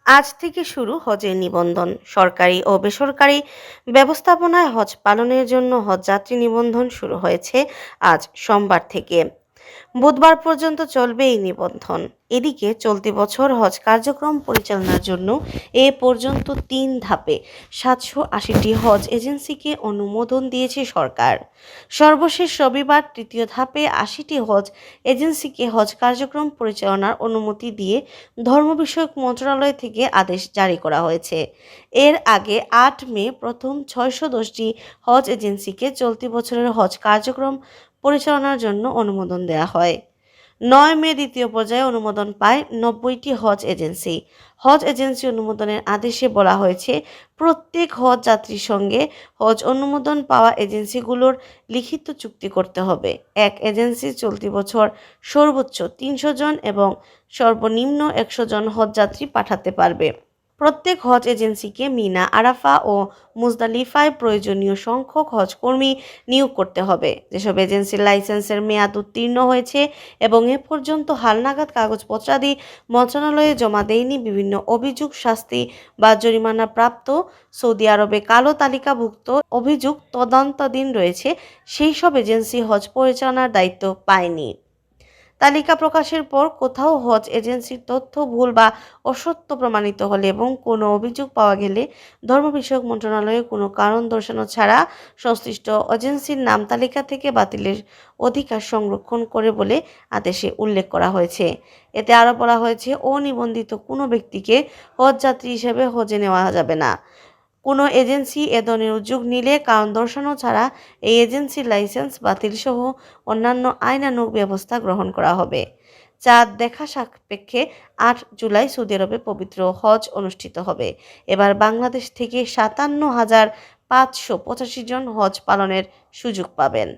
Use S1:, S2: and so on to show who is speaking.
S1: আজ থেকে শুরু হজের নিবন্ধন। সরকারি ও বেসরকারি ব্যবস্থাপনায় হজ পালনের জন্য হজযাত্রী নিবন্ধন শুরু হয়েছে আজ সোমবার থেকে। বুধবার পর্যন্ত চলবে এই নিবন্ধন। এদিকে চলতি বছর হজ কার্যক্রম পরিচালনার জন্য এ পর্যন্ত ৩ ধাপে ৭৮০টি হজ এজেন্সিকে অনুমোদন দিয়েছে সরকার। সর্বশেষ রবিবার তৃতীয় ধাপে ৮০টি হজ এজেন্সিকে হজ কার্যক্রম পরিচালনার অনুমতি দিয়ে ধর্ম বিষয়ক মন্ত্রণালয় থেকে আদেশ জারি করা হয়েছে। এর আগে ৮ মে প্রথম ৬১০টি হজ এজেন্সিকে চলতি বছরের হজ কার্যক্রম পরিচালনার জন্য অনুমোদন দেওয়া হয়। ৯ মে দ্বিতীয় পর্যায়ে অনুমোদন পায় ৯০টি হজ এজেন্সি। হজ এজেন্সি অনুমোদনের আদেশে বলা হয়েছে, প্রত্যেক হজ যাত্রীর সঙ্গে হজ অনুমোদন পাওয়া এজেন্সিগুলোর লিখিত চুক্তি করতে হবে। এক এজেন্সি চলতি বছর সর্বোচ্চ ৩০০ জন এবং সর্বনিম্ন ১০০ জন হজযাত্রী পাঠাতে পারবে। প্রত্যেক হজ এজেন্সিকে মিনা, আরাফা ও মুজদালিফায় প্রয়োজনীয় সংখ্যক হজকর্মী নিয়োগ করতে হবে। যেসব এজেন্সির লাইসেন্সের মেয়াদ উত্তীর্ণ হয়েছে এবং এ পর্যন্ত হালনাগাদ কাগজপত্রাদি মন্ত্রণালয়ে জমা দেয়নি, বিভিন্ন অভিযোগ, শাস্তি বা জরিমানা প্রাপ্ত, সৌদি আরবে কালো তালিকাভুক্ত অভিযোগ তদন্তাধীন রয়েছে, সেই সব এজেন্সি হজ পরিচালনার দায়িত্ব পায়নি। তালিকা প্রকাশের পর কোথাও হজ এজেন্সির তথ্য ভুল বা অসত্য প্রমাণিত হলে এবং কোনো অভিযোগ পাওয়া গেলে ধর্ম বিষয়ক মন্ত্রণালয়ে কোনো কারণ দর্শানো ছাড়া সংশ্লিষ্ট এজেন্সির নাম তালিকা থেকে বাতিলের অধিকার সংরক্ষণ করে বলে আদেশে উল্লেখ করা হয়েছে। এতে আরও বলা হয়েছে, অনিবন্ধিত কোনো ব্যক্তিকে হজযাত্রী হিসেবে হজে নেওয়া যাবে না। কোনো এজেন্সি এ ধরনের উদ্যোগ নিলে কারণ দর্শানো ছাড়া এই এজেন্সির লাইসেন্স বাতিলসহ অন্যান্য আইনানুগ ব্যবস্থা গ্রহণ করা হবে। চাঁদ দেখা সাপেক্ষে ৮ জুলাই সৌদি আরবে পবিত্র হজ অনুষ্ঠিত হবে। এবার বাংলাদেশ থেকে ৫৭,৫৮৫ জন হজ পালনের সুযোগ পাবেন।